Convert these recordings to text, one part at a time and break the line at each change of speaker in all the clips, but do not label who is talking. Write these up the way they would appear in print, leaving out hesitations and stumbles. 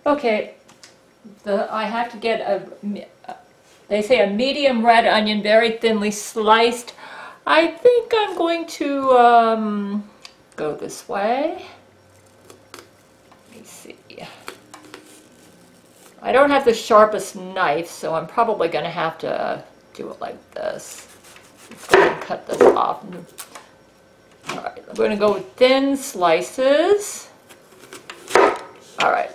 Okay, I have to get they say a medium red onion, very thinly sliced. I think I'm going to go this way. Let me see. I don't have the sharpest knife, so I'm probably going to have to do it like this. Let's go ahead and cut this off. All right, I'm going to go with thin slices. All right.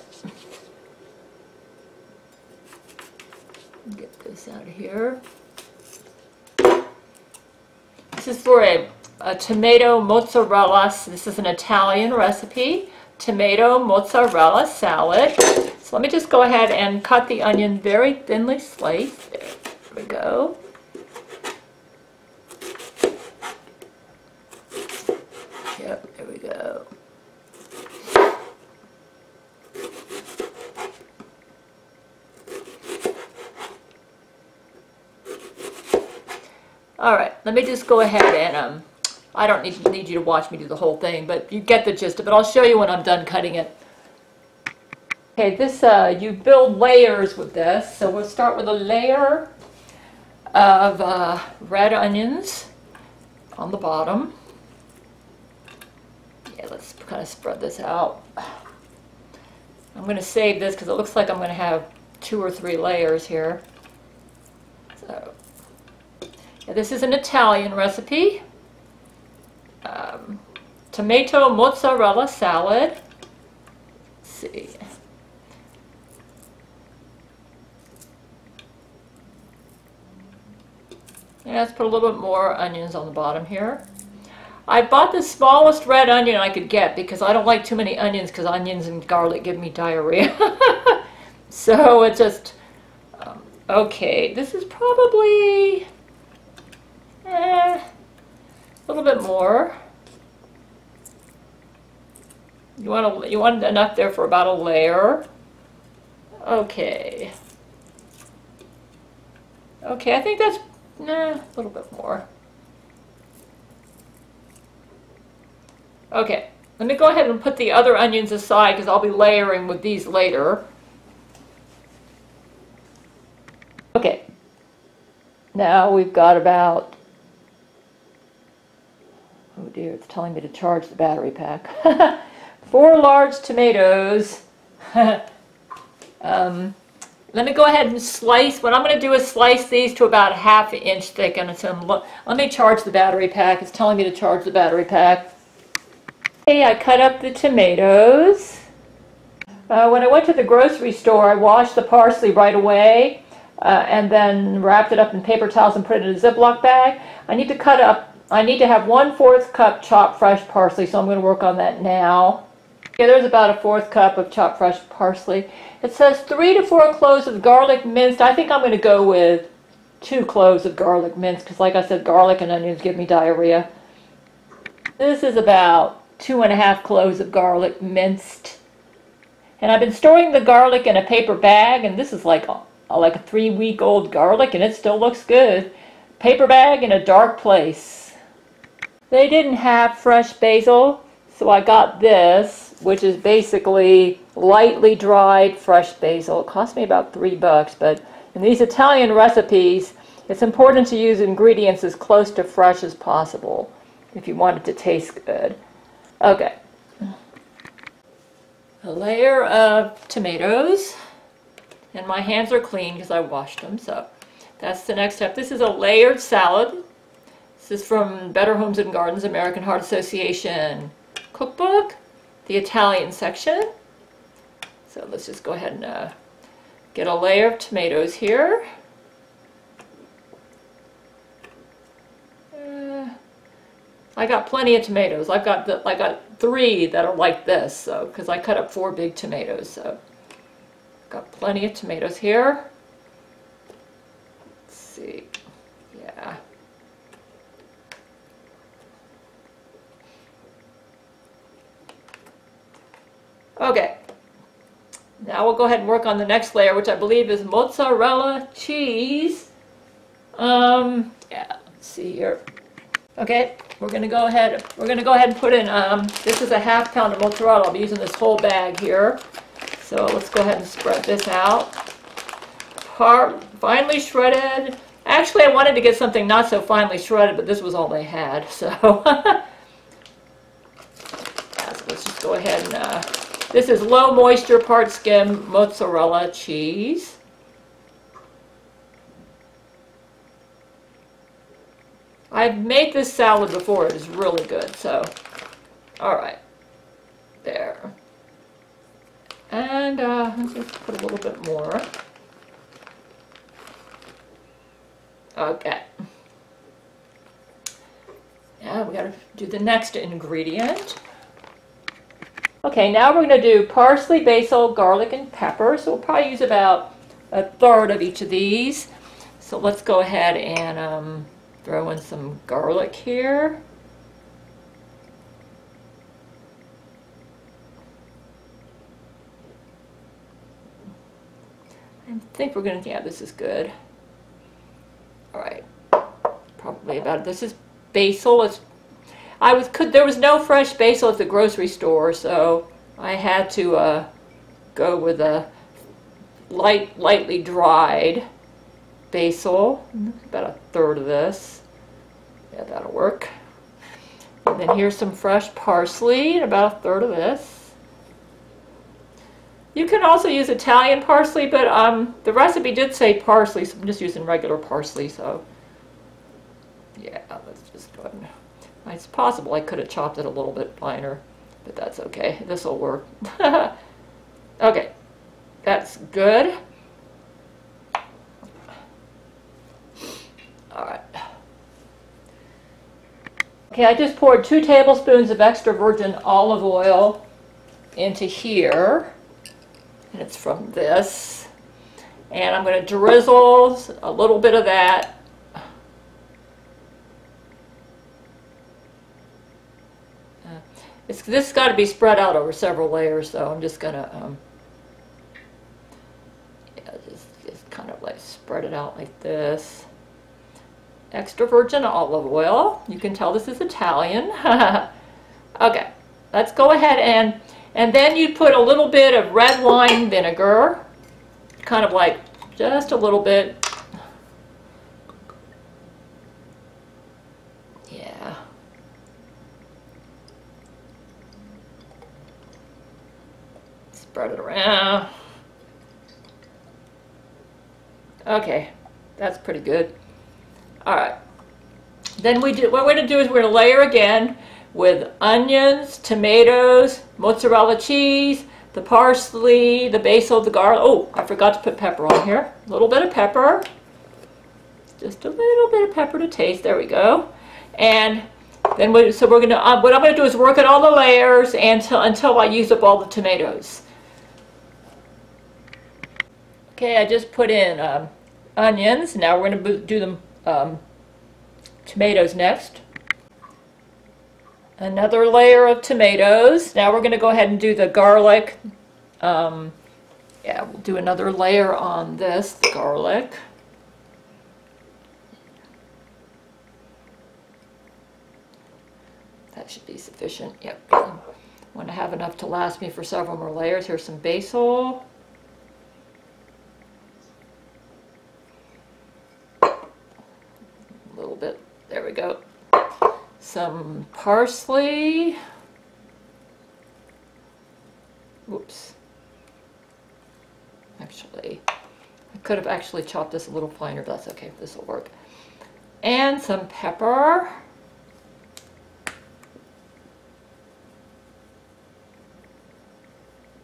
Get this out of here. This is for a tomato mozzarella. This is an Italian recipe. Tomato mozzarella salad. So let me just go ahead and cut the onion very thinly sliced. There we go. Yep, there we go. All right, let me just go ahead and I don't need you to watch me do the whole thing, but you get the gist of it. I'll show you when I'm done cutting it. Okay, this you build layers with this. So we'll start with a layer of red onions on the bottom. Yeah, let's kind of spread this out. I'm going to save this because it looks like I'm going to have 2 or 3 layers here. So yeah, this is an Italian recipe. Tomato mozzarella salad. Let's see. Yeah, let's put a little bit more onions on the bottom here. I bought the smallest red onion I could get because I don't like too many onions because onions and garlic give me diarrhea. So it's just, okay, this is probably a little bit more. You want enough there for about a layer. Okay. Okay, I think that's a little bit more. Okay, let me go ahead and put the other onions aside because I'll be layering with these later. Okay, now we've got about, oh dear, it's telling me to charge the battery pack. 4 large tomatoes. Let me go ahead and slice. What I'm going to do is slice these to about 1/2 inch thick. And let me charge the battery pack. It's telling me to charge the battery pack. Okay, I cut up the tomatoes. When I went to the grocery store, I washed the parsley right away and then wrapped it up in paper towels and put it in a Ziploc bag. I need to have 1/4 cup chopped fresh parsley, so I'm going to work on that now. Okay, there's about a 1/4 cup of chopped fresh parsley. It says 3 to 4 cloves of garlic minced. I think I'm going to go with 2 cloves of garlic minced because, like I said, garlic and onions give me diarrhea. This is about 2½ cloves of garlic minced. And I've been storing the garlic in a paper bag, and this is like a 3-week-old garlic, and it still looks good. Paper bag in a dark place. They didn't have fresh basil, so I got this, which is basically lightly dried fresh basil. It cost me about $3, but in these Italian recipes, it's important to use ingredients as close to fresh as possible if you want it to taste good. Okay. A layer of tomatoes, and my hands are clean because I washed them, so that's the next step. This is a layered salad. This is from Better Homes and Gardens American Heart Association cookbook, the Italian section. So let's just go ahead and get a layer of tomatoes here. I got plenty of tomatoes. I got 3 that are like this, so because I cut up 4 big tomatoes, so got plenty of tomatoes here. Let's see, yeah. Okay, now we'll go ahead and work on the next layer, which I believe is mozzarella cheese. Yeah, let's see here. Okay, we're gonna go ahead and put in, this is a 1/2 pound of mozzarella. I'll be using this whole bag here. So let's go ahead and spread this out. Finely shredded. Actually, I wanted to get something not so finely shredded, but this was all they had. So, yeah, so let's just go ahead and, this is low moisture part skim mozzarella cheese. I've made this salad before. It is really good. So, all right, there. And let's just put a little bit more. Okay. Now we got to do the next ingredient. Okay, now we're going to do parsley, basil, garlic, and pepper. So we'll probably use about a third of each of these. So let's go ahead and throw in some garlic here. I think we're going to, yeah, this is good. All right, probably about, this is basil. There was no fresh basil at the grocery store, so I had to go with a lightly dried basil. About a third of this. Yeah, that'll work. And then here's some fresh parsley, about a third of this. You can also use Italian parsley, but the recipe did say parsley, so I'm just using regular parsley. So yeah, let's just go ahead and, it's possible I could have chopped it a little bit finer, but that's okay. This will work. Okay, that's good. All right. Okay, I just poured 2 tablespoons of extra virgin olive oil into here. And it's from this. And I'm going to drizzle a little bit of that. This has got to be spread out over several layers, so I'm just going to yeah, just kind of like spread it out like this. Extra virgin olive oil. You can tell this is Italian. Okay, let's go ahead and then you put a little bit of red wine vinegar, kind of like just a little bit. Yeah. Spread it around. Okay, that's pretty good. All right. Then what we're going to do is we're going to layer again with onions, tomatoes, mozzarella cheese, the parsley, the basil, the garlic. Oh, I forgot to put pepper on here. A little bit of pepper. Just a little bit of pepper to taste. There we go. And then what I'm going to do is work at all the layers until I use up all the tomatoes. Okay, I just put in onions. Now we're going to do them tomatoes next. Another layer of tomatoes. Now we're going to go ahead and do the garlic. Yeah, we'll do another layer on this, the garlic. That should be sufficient. Yep. I want to have enough to last me for several more layers. Here's some basil. A little bit. There we go. Some parsley. Oops. Actually, I could have actually chopped this a little finer, but that's okay. This will work. And some pepper.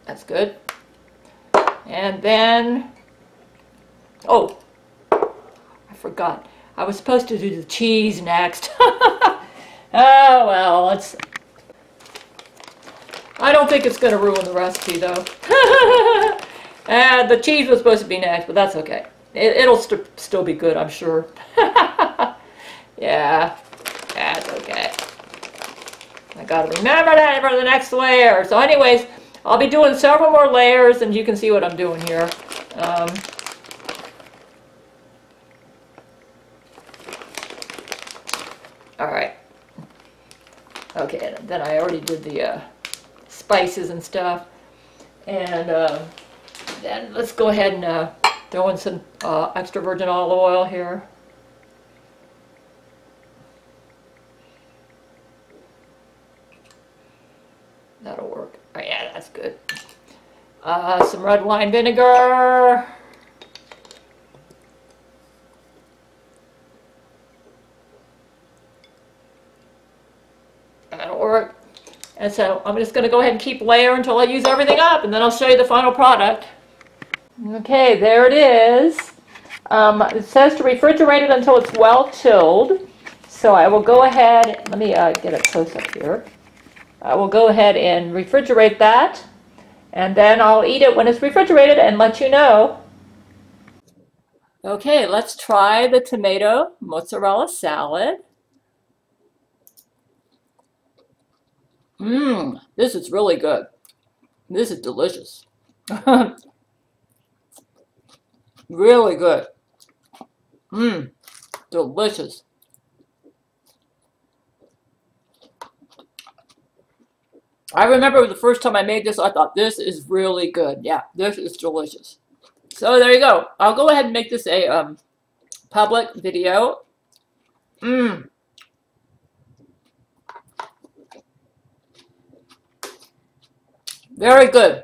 That's good. And then, oh, I forgot. I was supposed to do the cheese next. Oh, well, I don't think it's going to ruin the recipe, though. The cheese was supposed to be next, but that's okay. It'll still be good, I'm sure. Yeah, that's okay. I got to remember that for the next layer. So anyways, I'll be doing several more layers, and you can see what I'm doing here. All right. Okay, and then I already did the spices and stuff. And then let's go ahead and throw in some extra virgin olive oil here. That'll work. Oh, yeah, that's good. Some red wine vinegar. That'll work. And so I'm just going to go ahead and keep layering until I use everything up, and then I'll show you the final product. Okay, there it is. It says to refrigerate it until it's well chilled. So I will go ahead, let me get it close up here. I will go ahead and refrigerate that, and then I'll eat it when it's refrigerated and let you know. Okay, let's try the tomato mozzarella salad. This is really good. This is delicious. Really good. Delicious. I remember the first time I made this, I thought this is really good. Yeah, this is delicious. So there you go. I'll go ahead and make this a public video. Very good.